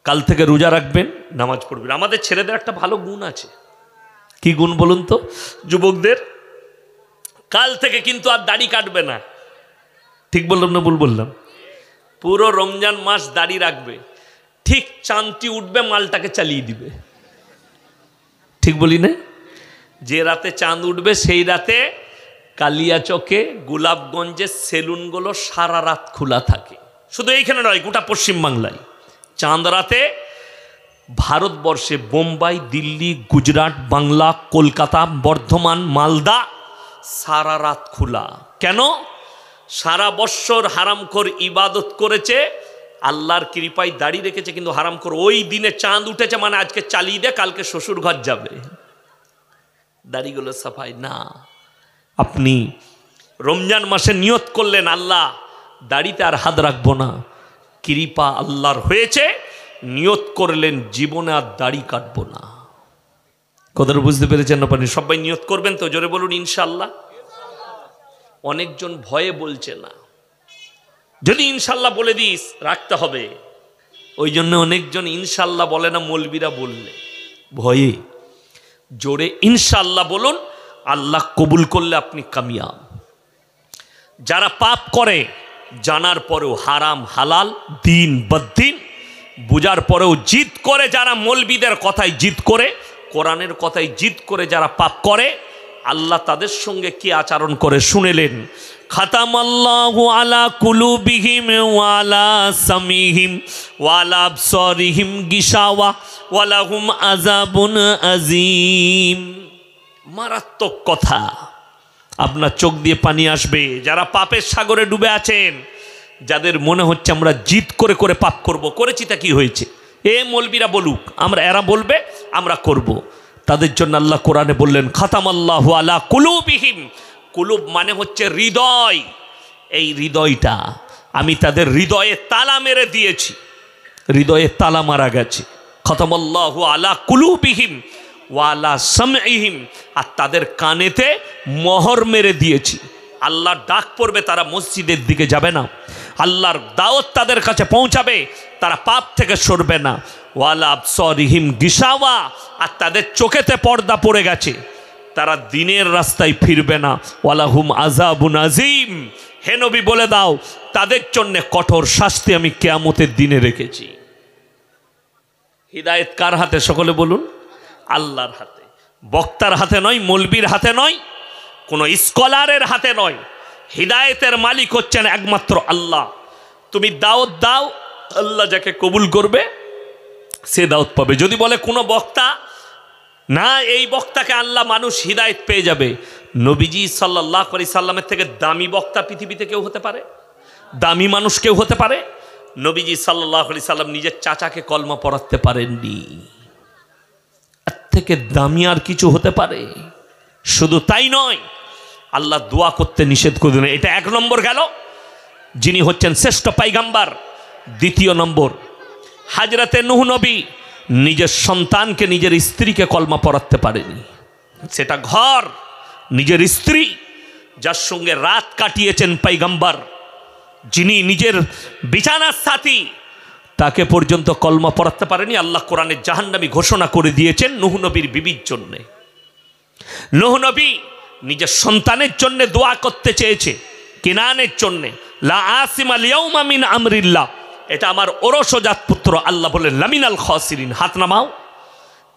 কাল থেকে রোজা রাখবেন, নামাজ পড়বেন। আমাদের ছেলেদের একটা ভালো গুণ আছে, কি গুণ বলুন তো যুবকদের? কাল থেকে কিন্তু আর দাড়ি কাটবে না। ঠিক বললাম না ভুল বললাম? পুরো রমজান মাস দাড়ি রাখবে, ঠিক চাঁদটি উঠবে মালটাকে চালিয়ে দিবে। ঠিক বলি না? যে রাতে চাঁদ উঠবে সেই রাতে কালিয়াচকে গোলাপগঞ্জের সেলুনগুলো সারা রাত খোলা থাকে। শুধু এইখানে নয়, গোটা পশ্চিমবাংলায় চাঁদ রাতে ভারতবর্ষে বোম্বাই, দিল্লি, গুজরাট, বাংলা, কলকাতা, বর্ধমান, মালদা সারা রাত খোলা। কেন? সারা বৎসর হারামখোর ইবাদত করেছে, আল্লাহর কৃপায় দাঁড়িয়ে রেখেছে, কিন্তু হারামখোর ওই দিনে চাঁদ উঠেছে মানে আজকে চালিয়ে দে, কালকে শ্বশুর ঘর যাবে, দাড়িগুলো সাফাই না। আপনি রমজান মাসে নিয়ত করলেন আল্লাহ দাড়িতে আর হাত রাখবো না, কৃপা আল্লাহর হয়েছে, নিয়ত করলেন জীবনে আর দাড়ি কাটবো না। কথাটা বুঝতে পেরেছেন না পারেন? সবাই নিয়ত করবেন তো, জোরে বলুন ইনশাল্লাহ। অনেকজন ভয়ে বলছে না, যদি ইনশাল্লাহ বলে দিস রাখতে হবে, ওই জন্য অনেকজন ইনশাল্লাহ বলে না, মৌলবীরা বললে ভয়ে। জোরে ইনশাল্লাহ বলুন, আল্লাহ কবুল করলে আপনি কামিয়াব। যারা পাপ করে জানার পরেও হারাম হালাল দিন বদ্দিন বুঝার পরেও জিদ করে, যারা মৌলবীদের কথায় জিদ করে, কোরআনের কথায় জিদ করে যারা পাপ করে, আল্লাহ তাদের সঙ্গে কি আচরণ করে শুনেলেন। খাতামাল্লাহু আলা কুলুবিহিম ওয়া আলা সামিহিম ওয়া আলা আবসারিহিম গিশাওয়া ওয়া লাহুম আযাবুন আযীম। মারাত্মক কথা, আপনার চোখ দিয়ে পানি আসবে। যারা পাপের সাগরে ডুবে আছেন, যাদের মনে হচ্ছে আমরা জিদ করে করে পাপ করব, করেছি তা কি হয়েছে, এ মৌলবীরা বলুক, আমরা এরা বলবে আমরা করব, তাদের জন্য আল্লাহ কোরআনে বললেন খাতামাল্লাহু আলা কুলুবিহিম। কুলুব মানে হচ্ছে হৃদয়, এই হৃদয়টা আমি তাদের হৃদয়ে তালা মেরে দিয়েছি, হৃদয়ে তালা মারা গেছে। খাতামাল্লাহু আলা কুলুবিহিম ওয়া আলা সামঈহিম, আর তাদের কানেতে মোহর মেরে দিয়েছি। আল্লাহর ডাক পড়বে, তারা মসজিদের দিকে যাবে না, আল্লাহর দাওয়াত তাদের কাছে পৌঁছাবে, তারা পাপ থেকে সরবে না। ওয়ালা আবসারিহিম গিশাওয়া, আর তাদের চোখেতে পর্দা পড়ে গেছে, তারা দিনের রাস্তায় ফিরবে না। ওয়ালাহুম আযাবুন আযীম, হে নবী বলে দাও তাদের জন্য কঠোর শাস্তি আমি কিয়ামতের দিনে রেখেছি। হিদায়েত কার হাতে? সকলে বলুন আল্লাহর হাতে। বক্তার হাতে নয়, মৌলবীর হাতে নয়, কোনো স্কলারের হাতে নয়। হিদায়েতের মালিক হচ্ছেন একমাত্র আল্লাহ। তুমি দাওয়াত দাও, আল্লাহ যাকে কবুল করবে সে দাওয়াত পাবে। যদি বলে কোনো বক্তা না, এই বক্তাকে আল্লাহ মানুষ হিদায়েত পেয়ে যাবে, নবীজি সাল্লাল্লাহু আলাইহি সাল্লামের থেকে দামি বক্তা পৃথিবীতে কেউ হতে পারে? দামি মানুষ কেউ হতে পারে? নবীজি সাল্লাল্লাহু আলাইহি সাল্লাম নিজের চাচাকে কলমা পড়াতে পারেননি, এর থেকে দামি আর কিছু হতে পারে? শুধু তাই নয়, আল্লাহ দোয়া করতে নিষেধ করে দিলেন। এটা এক নম্বর গেল, যিনি হচ্ছেন শ্রেষ্ঠ পয়গম্বর। দ্বিতীয় নম্বর, হযরতে নূহ নবী নিজের সন্তানকে, নিজের স্ত্রীকে কলমা পড়াতে পারেনি। সেটা ঘর, নিজের স্ত্রী, যার সঙ্গে রাত কাটিয়েছেন পয়গম্বর, যিনি নিজের বিছানার সাথী, তাকে পর্যন্ত কলমা পড়াতে পারেনি। আল্লাহ কোরআনে জাহান্নামী ঘোষণা করে দিয়েছেন নূহ নবীর বিবির জন্যে। নূহ নবী নিজের সন্তানের জন্য দোয়া করতে চেয়েছে, কিনানের জন্যে, লা আসিমা লিয়াউমা মিন আমরিল্লাহ, এটা আমার ওরসজাত পুত্র। আল্লাহ বলেন লামিনাল খাসিরিন, হাত নামাও।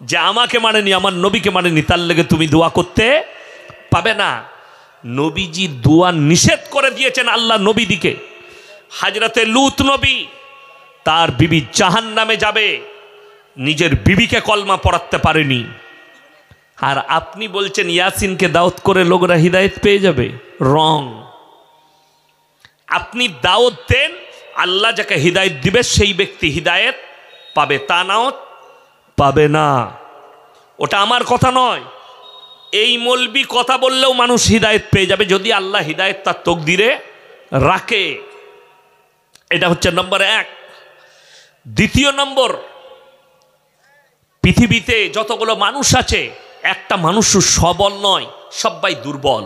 যে আমাকে মানেনি, আমার নবীকে মানেনি, তার লেগে তুমি দোয়া করতে পাবে না। নবীজি দোয়া নিষেধ করে দিয়েছেন আল্লাহ নবীদিকে। হযরতে লূত নবী, তার বিবি জাহান্নামে যাবে, নিজের বিবিকে কলমা পড়াতে পারেনি। আর আপনি বলছেন ইয়াসিনকে দাওয়াত করে লোকরা হিদায়েত পেয়ে যাবে? রং। আপনি দাওয়াত দেন, আল্লাহ যাকে হিদায়েত দিবে সেই ব্যক্তি হিদায়েত পাবে, তা নাও পাবে না। ওটা আমার কথা নয়। এই মৌলবি কথা বললেও মানুষ হিদায়েত পেয়ে যাবে যদি আল্লাহ হিদায়েত তার তকদিরে রাখে। এটা হচ্ছে নম্বর এক। দ্বিতীয় নম্বর, পৃথিবীতে যতগুলো মানুষ আছে একটা মানুষও সবল নয়, সবাই দুর্বল।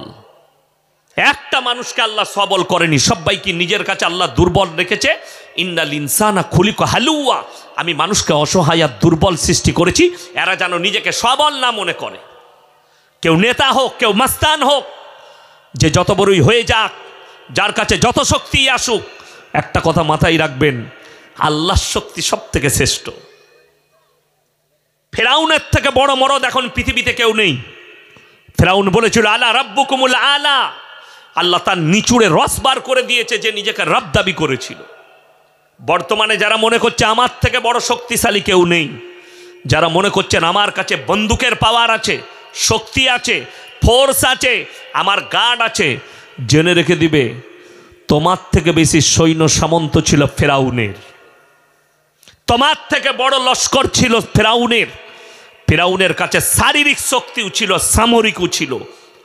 একটা মানুষকে আল্লাহ সবল করেনি, সবাইকে নিজের কাছে আল্লাহ দুর্বল রেখেছে। ইন্নাল ইনসানা খুলিকা হালুয়া, আমি মানুষকে অসহায় আর দুর্বল সৃষ্টি করেছি, এরা যেন নিজেকে সবল না মনে করে। কেউ নেতা হোক, কেউ মাস্তান হোক, যে যত বড়ই হয়ে যাক, যার কাছে যত শক্তি আসুক, একটা কথা মাথায় রাখবেন, আল্লাহর শক্তি সব থেকে শ্রেষ্ঠ। ফেরাউনের থেকে বড় মরদ এখন পৃথিবীতে কেউ নেই। ফেরাউন বলেছিল আলা রাব্বুকুমুল আলা, আল্লাহ তার নিচুড়ে রস বার করে দিয়েছে যে নিজেকে রব দাবি করেছিল। বর্তমানে যারা মনে করছে আমার থেকে বড় শক্তিশালী কেউ নেই, যারা মনে করছেন আমার কাছে বন্দুকের পাওয়ার আছে, শক্তি আছে, ফোর্স আছে, আমার গার্ড আছে, জেনে রেখে দিবে তোমার থেকে বেশি সৈন্য সামন্ত ছিল ফেরাউনের, তোমার থেকে বড় লস্কর ছিল ফেরাউনের। ফেরাউনের কাছে শারীরিক শক্তিও ছিল, সামরিকও ছিল।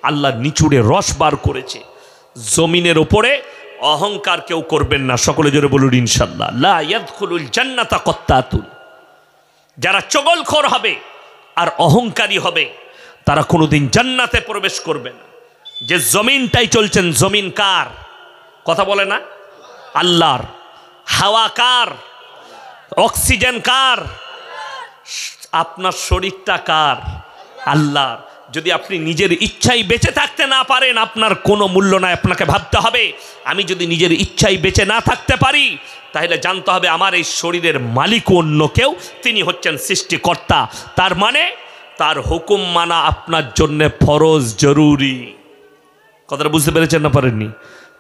আল্লাহ নিচুড়ে রস বার করেছে। জমিনের ওপরে অহংকার কেউ করবেন না, সকলে জোরে বলুন ইনশাআল্লাহ। লা ইয়াদখুলুল জান্নাতা কত্তাতুন, যারা চগলখোর হবে আর অহংকারী হবে তারা কোনোদিন জান্নাতে প্রবেশ করবে না। যে জমিনটাই চলছেন, জমিন কার? কথা বলে না? আল্লাহর। হাওয়া কার? অক্সিজেন কার? আপনার শরীরটা কার? আল্লাহর। যদি আপনি নিজের ইচ্ছাই বেঁচে থাকতে না পারেন, আপনার কোনো মূল্য নাই। আপনাকে ভাবতে হবে, আমি যদি নিজের ইচ্ছাই বেঁচে না থাকতে পারি, তাহলে জানতে হবে আমার এই শরীরের মালিক অন্য কেউ, তিনি হচ্ছেন সৃষ্টিকর্তা। তার মানে তার হুকুম মানা আপনার জন্য ফরজ, জরুরি। কথাটা বুঝতে পেরেছেন না পারেননি?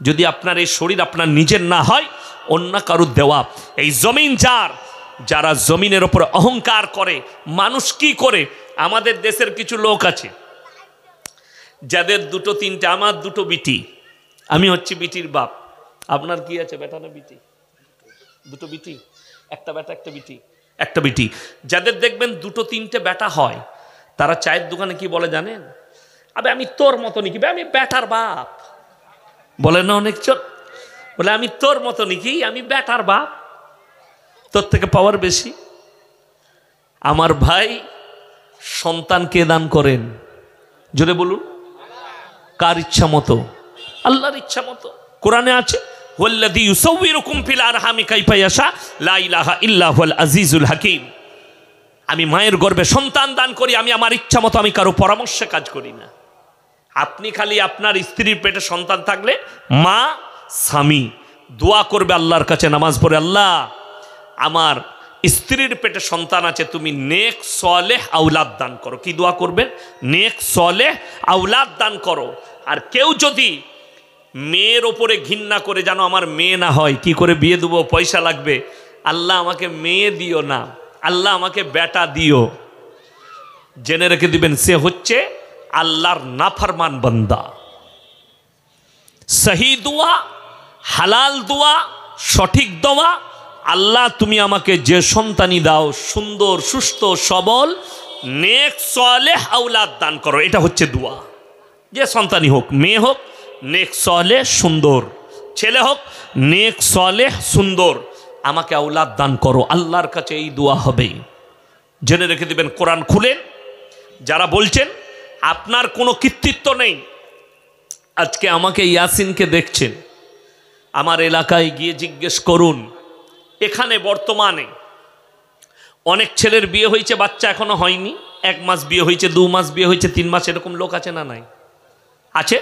যদি আপনার এই শরীর আপনার নিজের না হয়, অন্য কারুর দেওয়া। এই জমিন যার, যারা জমিনের ওপরে অহংকার করে, মানুষ কি করে? আমাদের দেশের কিছু লোক আছে যাদের দুটো তিনটে, আমার দুটো বিটি, আমি হচ্ছি বিটির বাপ। আপনার কি আছে, বেটা না বিটি? দুটো বিটি, একটা বেটা একটা বিটি, একটা বিটি। যাদের দেখবেন দুটো তিনটে বেটা হয়, তারা চায়ের দোকানে কি বলে জানেন? আবে আমি তোর মতো নাকি, আমি বেটার বাপ। বলে না অনেকজন? বলে আমি তোর মতো নাকি, আমি বেটার বাপ, তোর থেকে পাওয়ার বেশি। আমার ভাই, সন্তান কে দান করেন? জোরে বলুন। কার ইচ্ছা মতো? আল্লাহর ইচ্ছা মতো। কোরআনে আছে ওয়াল্লাযী ইউসাউবিরুকুম ফিল আরহামি কাইফা ইয়াশা লা ইলাহা ইল্লা হুয়াল আজিজুল হাকীম। আমি মায়ের গর্ভে সন্তান দান করি, আমি আমার ইচ্ছা মতো, আমি কারো পরামর্শে কাজ করি না। আপনি খালি আপনার স্ত্রীর পেটে সন্তান থাকলে মা, স্বামী দোয়া করবে আল্লাহর কাছে, নামাজ পড়ে, আল্লাহ আমার স্ত্রীর পেটে সন্তান আছে, তুমি নেক সলেহ আওলাদ দান করো। কি দোয়া করবেন? নেক সলেহ আওলাদ দান করো। আর কেউ যদি মেয়ের ওপরে ঘৃণা করে, জানো আমার মেয়ে না হয়, কি করে বিয়ে দেবো, পয়সা লাগবে, আল্লাহ আমাকে মেয়ে দিও না, আল্লাহ আমাকে বেটা দিও, জেনে রেখে দিবেন সে হচ্ছে আল্লাহর নাফরমান বান্দা। সহি দোয়া, হালাল দোয়া, সঠিক দোয়া, আল্লাহ তুমি আমাকে যে সন্তানই দাও, সুন্দর, সুস্থ, সবল, নেক সলেহ আওলাদ দান করো। এটা হচ্ছে দোয়া। যে সন্তানই হোক, মেয়ে হোক নেক সলেহ সুন্দর, ছেলে হোক নেক সলেহ সুন্দর, আমাকে আওলাদ দান করো। আল্লাহর কাছে এই দোয়া হবে। জেনে রেখে দিবেন, কোরআন খুলেন। যারা বলছেন আপনার কোনো কৃতিত্ব নেই, আজকে আমাকে ইয়াসিনকে দেখছেন, আমার এলাকায় গিয়ে জিজ্ঞেস করুন, এখানে বর্তমানে অনেক ছেলের বিয়ে হয়েছে, বাচ্চা এখনো হয়নি, 1 মাস বিয়ে হয়েছে, 2 মাস বিয়ে হয়েছে, 3 মাস, এরকম লোক আছে না নাই? আছে।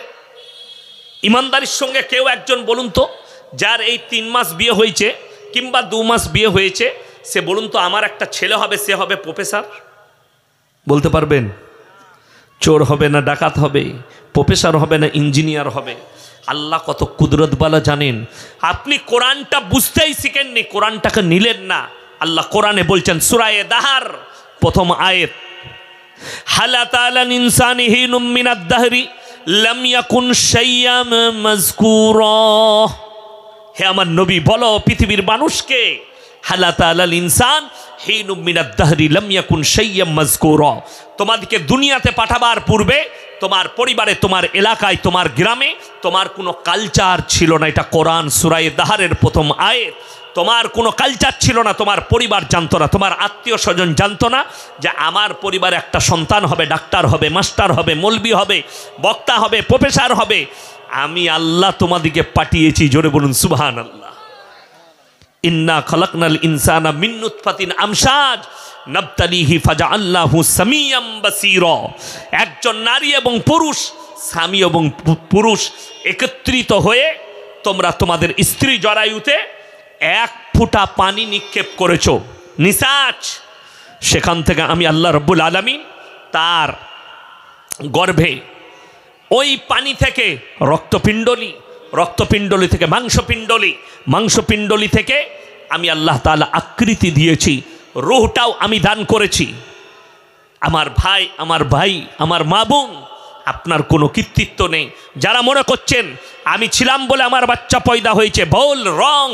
ইমানদারির সঙ্গে কেউ একজন বলুন তো, যার এই 3 মাস বিয়ে হয়েছে কিংবা 2 মাস বিয়ে হয়েছে, সে বলুন তো আমার একটা ছেলে হবে, সে হবে প্রফেসর? বলতে পারবেন? চোর হবে না ডাকাত হবে, প্রফেসর হবে না ইঞ্জিনিয়ার হবে। আল্লাহ কত কুদরতওয়ালা জানেন। আপনি কোরআনটা বুঝতেই শিখেননি, কোরআনটাকে নিলেন না। আল্লাহ কোরআনে বলছেন, সূরা দাহর প্রথম আয়াত, হালা তাআলা ইনসানি হিনুম মিনাদ দাহরি লাম ইয়াকুন শাইয়াম মাযকুরা। হে আমার নবী, বলো পৃথিবীর মানুষকে, হালা তাআলা ইনসান হিনুম মিনাদ দাহরি লাম ইয়াকুন শাইয়াম মাযকুরা। তোমাদেরকে দুনিয়াতে পাঠাবার পূর্বে তোমার পরিবারে, তোমার এলাকায়, তোমার গ্রামে তোমার কোনো কালচার ছিল না। এটা কোরআন সূরা দাহরের প্রথম আয়াত। তোমার কোনো কালচার ছিল না, তোমার পরিবার জানতো না, তোমার আত্মীয় স্বজন জানতো না যে আমার পরিবারে একটা সন্তান হবে, ডাক্তার হবে, মাস্টার হবে, মৌলবি হবে, বক্তা হবে, প্রফেসর হবে। আমি আল্লাহ তোমাদিকে পাঠিয়েছি। জোরে বলুন সুবহানাল্লাহ। ইন্না খালাকনাল ইনসানা মিন নুতফাতিন আমশাজ নাবতালিহি ফাজআলনাহু সামিয়াম বাসীরা। একজন নারী এবং পুরুষ, স্বামী এবং পুরুষ একত্রিত হয়ে তোমরা তোমাদের স্ত্রী জরায়ুতে এক ফোঁটা পানি নিক্ষেপ করেছো, নিসাজ। সেখান থেকে আমি আল্লাহ রব্বুল আলামিন তার গর্ভে ওই পানি থেকে রক্তপিণ্ডলি, রক্তপিণ্ডলি থেকে মাংসপিণ্ডলি, মাংসপিণ্ডলি থেকে আমি আল্লাহ তাআলা আকৃতি দিয়েছি, রূহটাও আমি দান করেছি। আমার ভাই, আমার মা বোন, আপনার কোনো কৃতিত্ব নেই। যারা মনে করছেন আমি ছিলাম বলে আমার বাচ্চা পয়দা হয়েছে, ভুল, রং।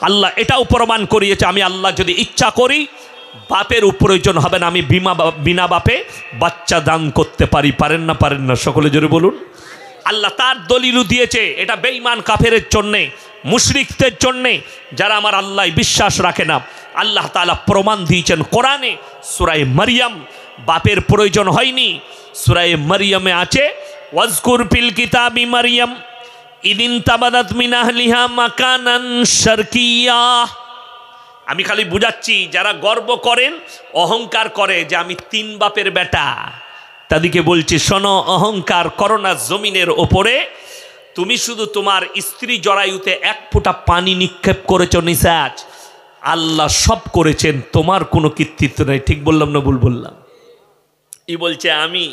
আল্লাহ এটাও প্রমাণ করিয়েছে আমি আল্লাহ যদি ইচ্ছা করি বাপের প্রয়োজন হবে না, আমি বিনা বাপে বাচ্চা দান করতে পারি। পারেন না? পারেন না? সকলে জোরে বলুন। আল্লাহ তার দলিলও দিয়েছে। এটা বেঈমান কাফেরের জন্যে, মুশরিকদের জন্যে, যারা আমার আল্লাহ বিশ্বাস রাখে না। আল্লাহ তাআলা প্রমাণ দিয়েছেন কোরআনে, সূরা মারইয়াম। বাপের প্রয়োজন হয়নি। সূরা মারইয়ামে আছে, ওয়াজকুর ফিল কিতাবি মারইয়াম ইদিন তাবাদাত মিন আহলিহা মাকানান শারকিয়া। আমি খালি বুঝাচ্ছি, যারা গর্ব করেন, অহংকার করে যে আমি 3 বাপের বেটা, তাদেরকে বলছি শোনো, অহংকার করো না জমিনের ওপরে। তুমি শুধু তোমার স্ত্রী জরায়ুতে 1 ফোঁটা পানি নিক্ষেপ করেছো, নিসাজ। আল্লাহ সব করেছেন, তোমার কোনো কৃতিত্ব নেই। ঠিক বললাম না ভুল বললাম? ই বলছে আমি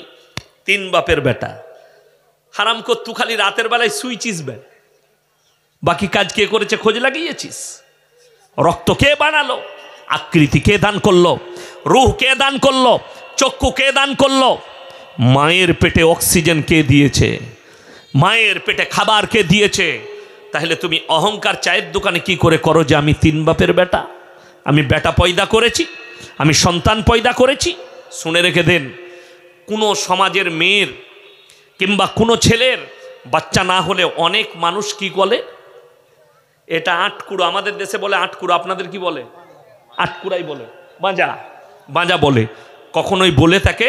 3 বাপের বেটা। হারামখোর, তুই খালি রাতের বেলায় শুইছিস, বাকি কাজ কে করেছে খোঁজ লাগিয়েছিস? রক্ত কে বানালো? আকৃতি কে দান করলো? রূহ কে দান করলো? চক্ষু কে দান করলো? মায়ের পেটে অক্সিজেন কে দিয়েছে? মায়ের পেটে খাবার কে দিয়েছে? তাহলে তুমি অহংকার চায়ের দোকানে কি করে করো যে আমি 3 বাপের বেটা, আমি বেটা পয়দা করেছি, আমি সন্তান পয়দা করেছি? শুনে রেখে দেন, কোনো সমাজের মেয়ের কিংবা কোনো ছেলের বাচ্চা না হলে অনেক মানুষ কি বলে, এটা আটকুড়ো। আমাদের দেশে বলে আটকুড়ো, আপনাদের কি বলে? আটকুড়াই বলে, বাঁজা, বাঁজা বলে। কখনোই বলে তাকে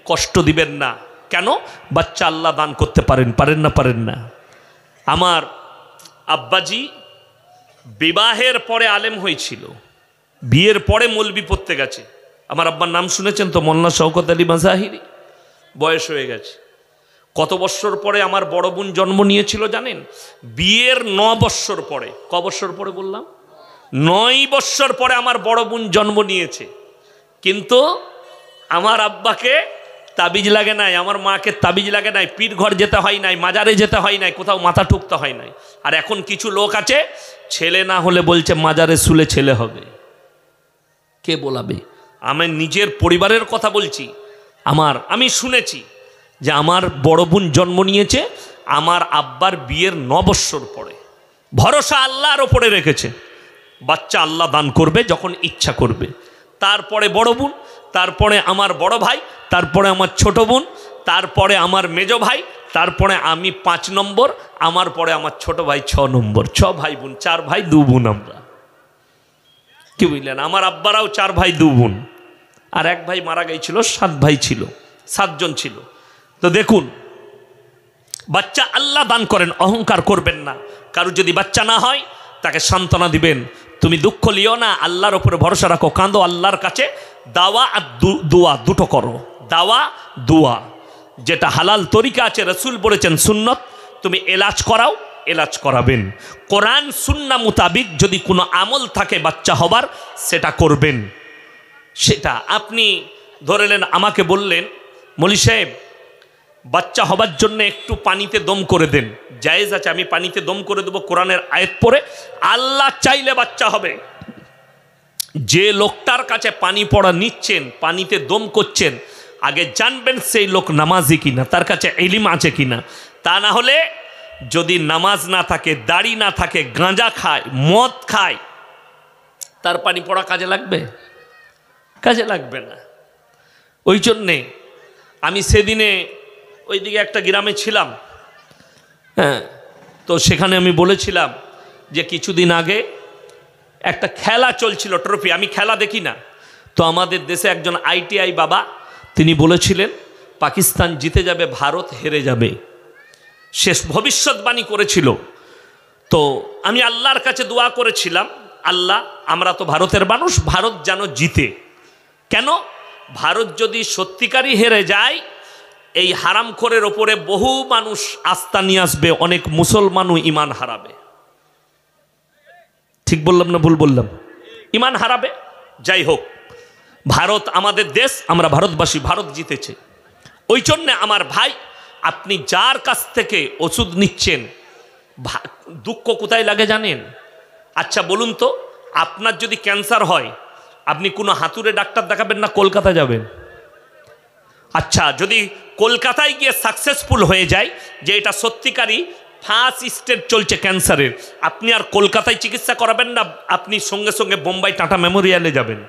কষ্ট দিবেন না। কেন? বাচ্চা আল্লাহ দান করতে পারেন। পারেন না? পারেন না? আমার আব্বাজি বিবাহের পরে আলেম হয়েছিল, বিয়ের পরে মৌলবি পড়তে গেছে। আমার আব্বার নাম শুনেছেন তো, মোল্লা শওকত আলী মাজাহিরি। বয়স হয়ে গেছে। কত বৎসর পরে আমার বড় বোন জন্ম নিয়েছিল জানেন? বিয়ের 9 বৎসর পরে। ক বৎসর পরে বললাম? 9 বৎসর পরে আমার বড় বোন জন্ম নিয়েছে। কিন্তু আমার আব্বাকে তাবিজ লাগে নাই, আমার মাকে তাবিজ লাগে নাই, পীর ঘর যেতে হয় নাই, মাজারে যেতে হয় নাই, কোথাও মাথা ঠুকতে হয় নাই। আর এখন কিছু লোক আছে, ছেলে না হলে বলছে মাজারে শুলে ছেলে হবে। কে বলাবে? আমি নিজের পরিবারের কথা বলছি। আমি শুনেছি যে আমার বড় বোন জন্ম নিয়েছে আমার আব্বার বিয়ের 9 বৎসর পরে। ভরসা আল্লাহর ওপরে রেখেছে, বাচ্চা আল্লাহ দান করবে যখন ইচ্ছা করবে। তারপরে বড় বোন, তারপরে আমার বড় ভাই, তারপরে আমার ছোট বোন, তারপরে আমার মেজ ভাই, তারপরে আমি 5 নম্বর, আমার পরে আমার ছোট ভাই 6 নম্বর। 6 ভাই বোন, 4 ভাই 2 বোন আমরা। কি বুঝলেন? আমার আব্বারাও 4 ভাই 2 বোন, আর 1 ভাই মারা গিয়েছিল, 7 ভাই ছিল, 7 জন ছিল। তো দেখুন, বাচ্চা আল্লাহ দান করেন, অহংকার করবেন না। কারো যদি বাচ্চা না হয় তাকে সান্ত্বনা দিবেন, তুমি দুঃখ লিও না, আল্লাহর উপরে ভরসা রাখো, কাঁদো আল্লাহর কাছে। দাওয়া আর দোয়া দুটো করো। দাওয়া, দোয়া, যেটা হালাল তরিকা আছে, রসুল বলেছেন সুন্নত, তুমি এলাজ করাও, এলাজ করাবেন। কোরআন সুন্নাহ মোতাবিক যদি কোনো আমল থাকে বাচ্চা হবার, সেটা করবেন। সেটা আপনি ধরে নেন, আমাকে বললেন মৌলী সাহেব বাচ্চা হবার জন্য একটু পানিতে দম করে দেন, জায়েজ আছে, আমি পানিতে দম করে দেবো কোরআনের আয়াত পড়ে। আল্লাহ চাইলে বাচ্চা হবে। যে লোকটার কাছে পানি পড়া নিচ্ছেন, পানিতে দম করছেন, আগে জানবেন সেই লোক নামাজি কিনা, তার কাছে ইলম আছে কিনা। তা না হলে যদি নামাজ না থাকে, দাড়ি না থাকে, গাঁজা খায়, মদ খায়, তার পানি পড়া কাজে লাগবে? কাজে লাগবে না। ওই জন্যে আমি সেদিনে ওইদিকে একটা গ্রামে ছিলাম, হ্যাঁ, তো সেখানে আমি বলেছিলাম যে কিছুদিন আগে একটা খেলা চলছিল, ট্রফি। আমি খেলা দেখি না, তো আমাদের দেশে একজন ITI বাবা, তিনি বলেছিলেন পাকিস্তান জিতে যাবে, ভারত হেরে যাবে, শেষ ভবিষ্যৎবাণী করেছিল। তো আমি আল্লাহর কাছে দোয়া করেছিলাম, আল্লাহ, আমরা তো ভারতের মানুষ, ভারত যেন জিতে। কেন? ভারত যদি সত্যিকারই হেরে যায়, এই হারামখোরের ওপরে বহু মানুষ আস্থা নিয়ে আসবে, অনেক মুসলমানও ইমান হারাবে। ঠিক বললাম না ভুল বললাম? ইমান হারাবে। যাই হোক, ভারত আমাদের দেশ, আমরা ভারতবাসী, ভারত জিতেছে। ওই জন্যে আমার ভাই, আপনি যার কাছ থেকে ওষুধ নিচ্ছেন, দুঃখ কোথায় লাগে জানেন? আচ্ছা বলুন তো, আপনার যদি ক্যান্সার হয়, আপনি কোনো হাতুড়ে ডাক্তার দেখাবেন না কলকাতা যাবেন? আচ্ছা, যদি কলকাতায় গিয়ে সাকসেসফুল হয়ে যায় যে এটা সত্যিকারই ফার্স্ট স্টেজ চলছে ক্যান্সারের, আপনি আর কলকাতায় চিকিৎসা করাবেন না, আপনি সঙ্গে সঙ্গে বোম্বাই টাটা মেমোরিয়ালে যাবেন।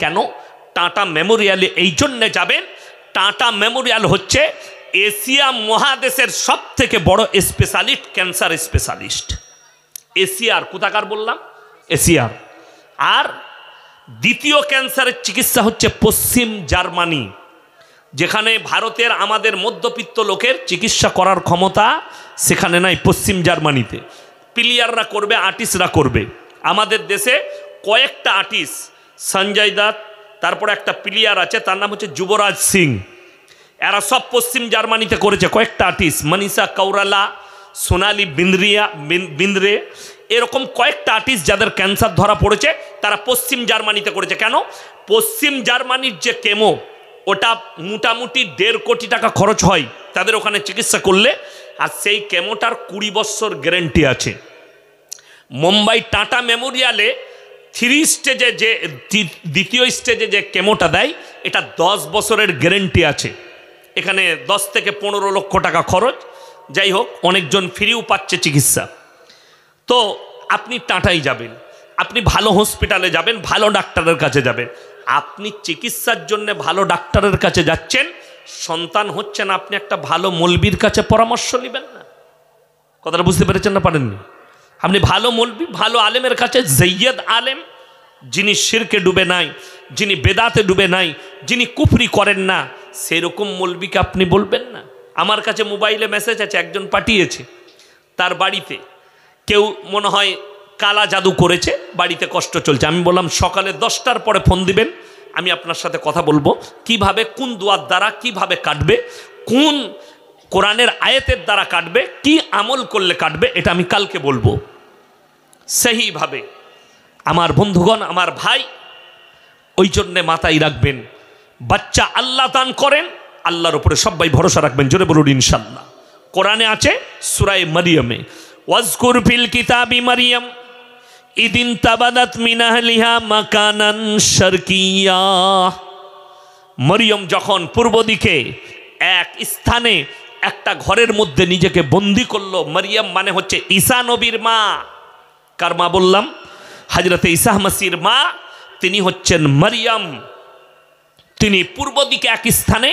কেন টাটা মেমোরিয়ালে এই জন্যে যাবেন? টাটা মেমোরিয়াল হচ্ছে এশিয়া মহাদেশের সব থেকে বড় স্পেশালিস্ট, ক্যান্সার স্পেশালিস্ট। এশিয়ার, কোথাকার বললাম? এশিয়ার। আর দ্বিতীয় ক্যান্সারের চিকিৎসা হচ্ছে পশ্চিম জার্মানি, যেখানে ভারতের আমাদের মধ্যবিত্ত লোকের চিকিৎসা করার ক্ষমতা সেখানে নাই, পশ্চিম জার্মানিতে। প্লেয়াররা করবে, আর্টিস্টরা করবে। আমাদের দেশে কয়েকটা আর্টিস্ট, সঞ্জয় দত্ত, তারপরে একটা প্লেয়ার আছে তার নাম হচ্ছে যুবরাজ সিং, এরা সব পশ্চিম জার্মানিতে করেছে। কয়েকটা আর্টিস্ট, মনীষা কৌরালা, সোনালি বিন্দ্রে, এরকম কয়েকটা আর্টিস্ট যাদের ক্যান্সার ধরা পড়েছে, তারা পশ্চিম জার্মানিতে করেছে। কেন? পশ্চিম জার্মানির যে কেমো, ওটা মোটামুটি 1.5 কোটি টাকা খরচ হয় তাদের ওখানে চিকিৎসা করলে, আর সেই কেমোটার 20 বছর গ্যারেন্টি আছে। মুম্বাই টাটা মেমোরিয়ালে 3 স্টেজে যে দ্বিতীয় স্টেজে যে কেমোটা দেয়, এটা 10 বছরের গ্যারেন্টি আছে। এখানে 10 থেকে 15 লক্ষ টাকা খরচ। যাই হোক, অনেকজন ফ্রিও পাচ্ছে চিকিৎসা। তো আপনি টাটাই যাবেন, আপনি ভালো হসপিটালে যাবেন, ভালো ডাক্তারের কাছে যাবেন। আপনি চিকিৎসার জন্য ভালো ডাক্তারের কাছে যাচ্ছেন, সন্তান হচ্ছে না, আপনি একটা ভালো মৌলবীর কাছে পরামর্শ নেবেন না? কথাটা বুঝতে পেরেছেন না পারেননি? আপনি ভালো মৌলবী, ভালো আলেমের কাছে, সৈয়দ আলেম, যিনি শিরকে ডুবে নাই, যিনি বেদাতে ডুবে নাই, যিনি কুফরি করেন না, সেরকম মৌলবীকে আপনি বলবেন না? আমার কাছে মোবাইলে মেসেজ আছে, একজন পাঠিয়েছে, তার বাড়িতে কেউ মনে হয় কালা জাদু করেছে, বাড়িতে কষ্ট চলছে। আমি বললাম সকালে 10টার পরে ফোন দিবেন, আমি আপনার সাথে কথা বলবো কিভাবে, কোন দুয়ার দ্বারা কিভাবে কাটবে, কোন কোরআনের আয়াতের দ্বারা কাটবে, কি আমল করলে কাটবে, এটা আমি কালকে বলবো সেইভাবে। আমার বন্ধুগণ, আমার ভাই, ওই জন্যে মাথায় রাখবেন, বাচ্চা আল্লাহ দান করেন, আল্লাহর উপরে সবাই ভরসা রাখবেন। জোরে বলুন ইনশাল্লাহ। কোরআনে আছে সূরা মরিয়মে, ওয়াজকুর ফিল কিতাবি মারিয়াম ইদিন তাবাদাত মিন আহলিহা মাকানান শারকিয়া। মরিয়ম যখন পূর্ব দিকে এক স্থানে একটা ঘরের মধ্যে নিজেকে বন্দি করলো। মরিয়ম মানে হচ্ছে ঈসা নবীর মা। কার মা বললাম? হযরতে ঈসা মসির মা। তিনি হচ্ছেন মরিয়ম। তিনি পূর্ব দিকে এক স্থানে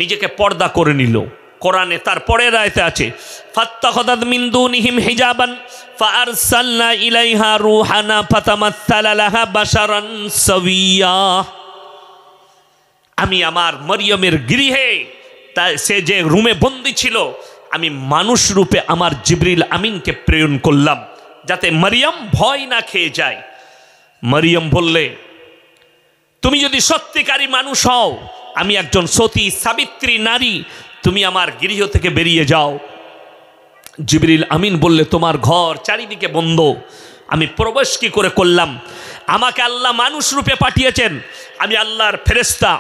নিজেকে পর্দা করে নিল। কোরআনে তার পরের আয়াতে আছে, ফাত্তাখাযাত মিন দুনিহিম হিজাবান ফাআরসালনা ইলাইহা রূহানা ফাতামাসসালা লাহা বাশারান সাওয়িয়া। আমি আমার মরিয়মের গৃহে, সে যে রুমে বন্দী ছিল, আমি মানুষ রূপে আমার জিবরিল আমিনকে প্রেরণ করলাম, যাতে মরিয়ম ভয় না খেয়ে যায়। মরিয়ম বললে, তুমি যদি সত্যিকারী মানুষ হও, আমি একজন সতী সাবিত্রী নারী, তুমি আমার গৃহ থেকে বেরিয়ে যাও। জিবরিল আমিন বললে, তোমার ঘর চারিদিকে বন্ধ, আমি প্রবেশ কি করে করলাম? আমাকে আল্লাহ মানুষ রূপে পাঠিয়েছেন, আমি আল্লাহর ফেরেশতা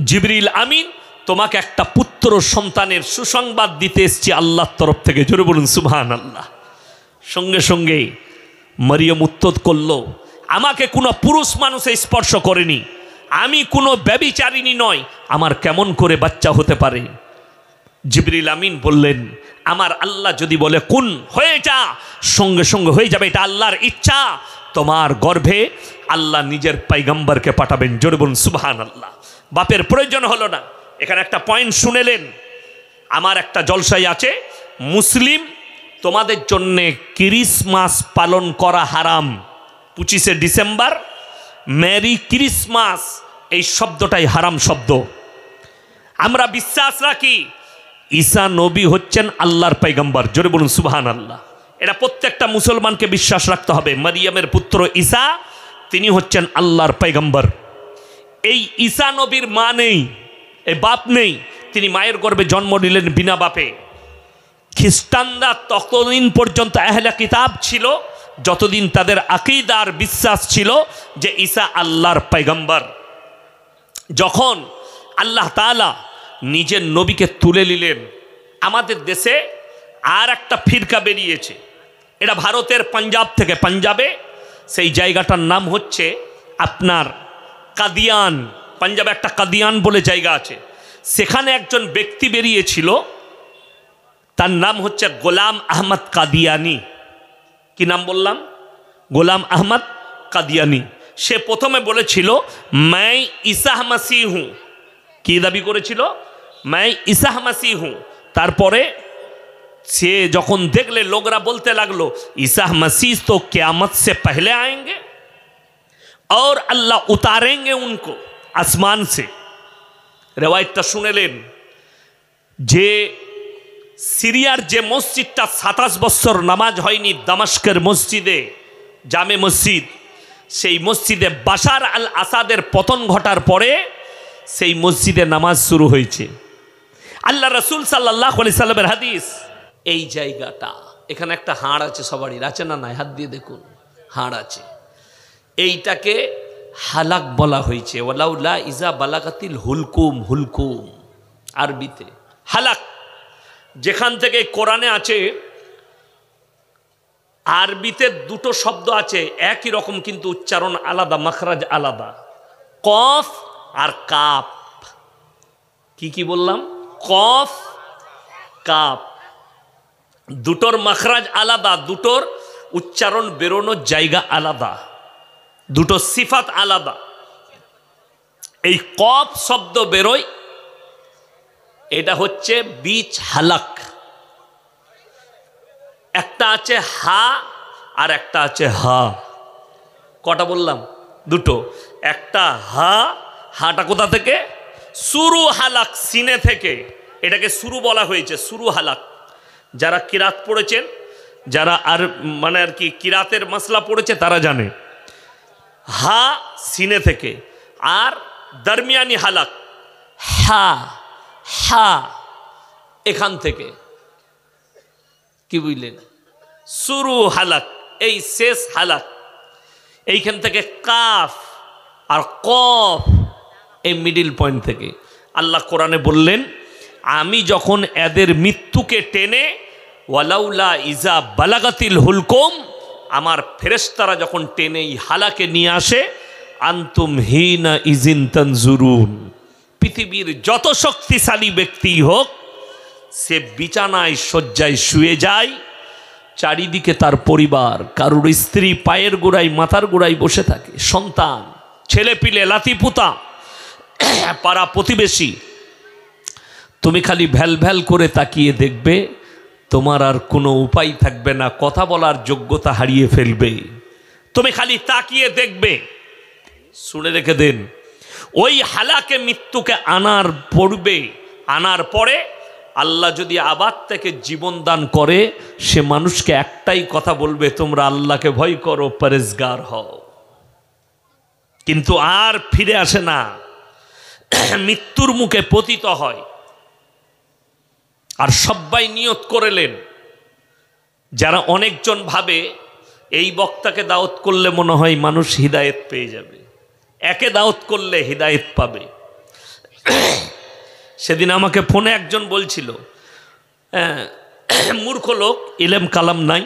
জিবরিল আমিন, তোমাকে একটা পুত্র সন্তানের সুসংবাদ দিতে এসেছি আল্লাহর তরফ থেকে। জোরে বলুন সুবহানাল্লাহ। সঙ্গে সঙ্গে মরিয়ম উত্তর করল, আমাকে কোনো পুরুষ মানুষে স্পর্শ করেনি, আমি কোনো ব্যভিচারিণী নয়, আমার কেমন করে বাচ্চা হতে পারে? জিবরিল আমিন বললেন, আমার আল্লাহ যদি বলে কুন, হয়ে যা, সঙ্গে সঙ্গে হয়ে যাবে, এটা আল্লাহর ইচ্ছা। তোমার গর্ভে আল্লাহ নিজের পয়গম্বরকে পাঠাবেন। জোরে বলুন সুবহানাল্লাহ। বাপের প্রয়োজন হলো না। এখানে একটা পয়েন্ট শুনেলেন, আমার একটা জলসাই আছে, মুসলিম তোমাদের জন্যে ক্রিসমাস পালন করা হারাম। 25শে ডিসেম্বর, মেরি ক্রিসমাস, এই শব্দটাই হারাম শব্দ। আমরা বিশ্বাস রাখি ঈসা নবী হচ্ছেন আল্লাহর পয়গম্বর। জোরে বলুন সুবহানাল্লাহ। এটা প্রত্যেকটা মুসলমানকে বিশ্বাস রাখতে হবে। মারিয়ামের পুত্র ঈসা, তিনি হচ্ছেন আল্লাহর পয়গম্বর। এই ঈসা নবীর মা নেই, এই বাপ নেই, তিনি মায়ের গর্ভে জন্ম নিলেন বিনা বাপে। খ্রিস্টানরা ততদিন পর্যন্ত আহলে কিতাব ছিল যতদিন তাদের আকীদার বিশ্বাস ছিল যে ঈসা আল্লাহর পয়গম্বর। যখন আল্লাহ তাআলা নিজের নবীকে তুলে নিলেন, আমাদের দেশে আর একটা ফিরকা বেরিয়েছে, এটা ভারতের পাঞ্জাব থেকে, পাঞ্জাবে সেই জায়গাটার নাম হচ্ছে আপনার কাদিয়ান। পাঞ্জাবে একটা কাদিয়ান বলে জায়গা আছে, সেখানে একজন ব্যক্তি বেরিয়েছিল, তার নাম হচ্ছে গোলাম আহমদ কাদিয়ানি। কি নাম বললাম? গোলাম আহমদ কাদিয়ানি। সে প্রথমে বলেছিল मैं ঈসা মসিহ হুঁ। কি দাবি করেছিল? मैं ঈসা মসিহ হুঁ। তারপরে সে যখন দেখলে লোকরা বলতে লাগলো ঈসা मसीह तो क़यामत से पहले आएंगे और अल्लाह उतारेंगे उनको आसमान से। রেওয়ায়েতটা শুনেলেন যে সিরিয়ার যে মসজিদটা 27 বছর নামাজ হয়নি, দামাস্কের মসজিদে, জামে মসজিদ, সেই মসজিদে বাশার আল আসাদের পতন ঘটার পরে সেই মসজিদে নামাজ শুরু হয়েছে। আল্লাহ রাসূল সাল্লাল্লাহু আলাইহি সাল্লামের হাদিস। এই জায়গাটা, এখানে একটা হাড় আছে, সবারই আছে না? নাই, হাত দিয়ে দেখুন, হাড় আছে। এইটাকে হালাক বলা হয়েছে। ওয়ালাউলা ইজা বালাগাতিল হুলকুম, হুলকুম আরবিতে হালাক। যেখান থেকে কোরআনে আছে, আরবিতে দুটো শব্দ আছে একই রকম কিন্তু উচ্চারণ আলাদা, মাখরাজ আলাদা, কফ আর কাপ। কি কি বললাম? কফ কাপ, দুটোর মাখরাজ আলাদা, দুটোর উচ্চারণ বেরোনোর জায়গা আলাদা, দুটো সিফাত আলাদা। এই কফ শব্দ বেরোয়, এটা হচ্ছে বীজ হালাক। একটা আছে হা আর একটা আছে হা। কটা বললাম? দুটো। একটা হা, হাটা কোথা থেকে? সুরু হালাক, সিনে থেকে। এটাকে সুরু বলা হয়েছে, সুরু হালাক। যারা কিরাত পড়েছেন, যারা আর মানে আর কি কিরাতের মাসলা পড়েছে তারা জানে। হা সিনে থেকে, আর দরমিয়ানি হালাক হা, হা এখান থেকে। কি বুঝলেন? শুরু হালাক, এই শেষ হালাক। এইখান থেকে কাফ আর কফ, এই মিডিল পয়েন্ট থেকে। আল্লাহ কোরআনে বললেন, আমি যখন এদের মৃত্যুকে টেনে ওয়ালাউলা ইজা বালাগাতিল হুলকুম, আমার ফেরেশতারা যখন টেনে এই হালাকে নিয়ে আসে, আনতুম হিনা ইজিন তানজুরুন, পৃথিবীর যত শক্তিশালী ব্যক্তি হোক, সে বিছানায় শয্যায় শুয়ে যায়, চারিদিকে তার পরিবার, কারুর স্ত্রী পায়ের গোড়ায় মাথার গোড়ায় বসে থাকে, সন্তান, ছেলে পিলে, লাতিপুতা, পাড়া প্রতিবেশী। তুমি খালি ভ্যাল ভ্যাল করে তাকিয়ে দেখবে, তোমার আর কোনো উপায় থাকবে না, কথা বলার যোগ্যতা হারিয়ে ফেলবে। তুমি খালি তাকিয়ে দেখবে। শুনে রেখে দেন, ওই হালাকে মৃত্যুকে আনার পূর্বে, আনার পরে আল্লাহ যদি আবার থেকে জীবন দান করে, সে মানুষকে একটাই কথা বলবে, তোমরা আল্লাহকে ভয় করো, পরেজগার হও। কিন্তু আর ফিরে আসে না, মৃত্যুর মুখে পতিত হয়। আর সবাই নিয়ত করেলেন, যারা অনেকজন ভাবে এই বক্তাকে দাওয়াত করলে মনে হয় মানুষ হিদায়েত পেয়ে যাবে, একে দাওয়াত করলে হিদায়েত পাবে। সেদিন আমাকে ফোনে একজন বলছিল, মূর্খ লোক, ইলেম কালাম নাই,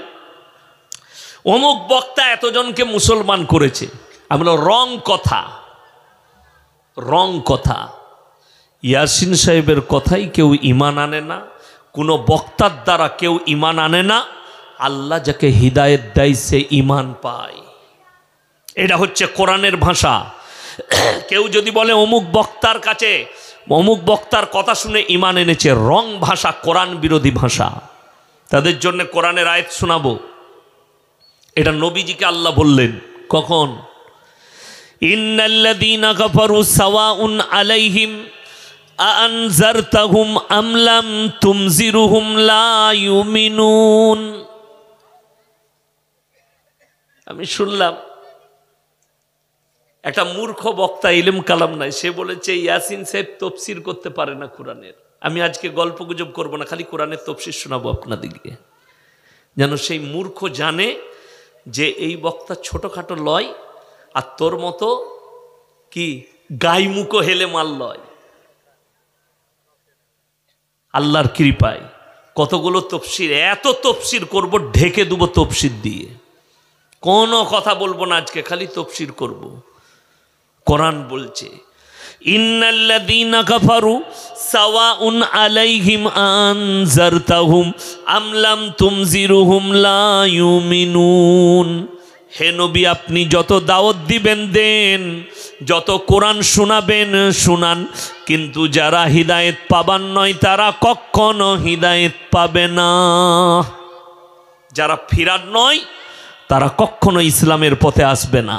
অমুক বক্তা এতজনকে মুসলমান করেছে। আমি বললাম, রং কথা, রং কথা। ইয়াসিন সাহেবের কথাই কেউ ঈমান আনে না, কোনো বক্তার দ্বারা কেউ ঈমান আনে না। আল্লাহ যাকে হিদায়েত দেয় সে ঈমান পায়। এটা হচ্ছে কোরআনের ভাষা। কেউ যদি বলে অমুক বক্তার কাছে, অমুক বক্তার কথা শুনে ঈমান এনেছে, রং ভাষা, কোরআন বিরোধী ভাষা। তাদের জন্য কোরআনের আয়াত শোনাবো। এটা নবীজিকে আল্লাহ বললেন কখন? ইন্নাল্লাযীনা কাফারু সাওয়াউন আলাইহিম আনজারতাহুম আম লাম তুমজিরুহুম লা ইউমিনুন। আমি শুনলাম একটা মূর্খ বক্তা, ইলম কালাম নাই, সে বলেছে ইয়াসিন সাহেব তফসির করতে পারে না কোরআনের। আমি আজকে গল্প গুজব করবো না, খালি কোরআনের তফসির শোনাবো আপনাদেরকে, যেন সেই মূর্খ জানে যে এই বক্তা ছোটখাটো লয়, আর তোর মতো কি গাইমুখো হেলে মাল লয়। আল্লাহর কৃপায় কতগুলো তফসির, এত তফসির করব, ঢেকে দেবো তফসির দিয়ে, কোনো কথা বলবো না আজকে, খালি তফসির করব। কোরআন বলছে ইন্নাল্লাযীনা কাফারু সাওয়াউন আলাইহিম আনজারতাহুম আম লাম তুনজিরুহুম লা ইউমিনুন। হে নবী, আপনি যত দাওয়াত দিবেন দেন, যত কোরআন শোনাবেন শুনান, কিন্তু যারা হিদায়েত পাবার নয় তারা কখনো হিদায়েত পাবে না। যারা ফিরার নয় তারা কখনো ইসলামের পথে আসবে না।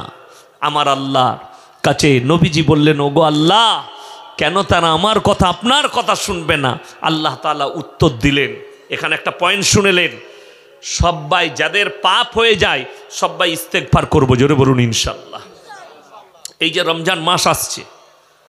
আমার আল্লাহর কাছে নবীজি বললেন, ওগো আল্লাহ, কেন তারা আমার কথা আপনার কথা শুনবে না? আল্লাহ তাআলা উত্তর দিলেন, এখানে একটা পয়েন্ট শুনেলেন, সবাই যাদের পাপ হয়ে যায় সবাই ইস্তেগফার করবো, জোরে বলুন ইনশাআল্লাহ। এই যে রমজান মাস আসছে,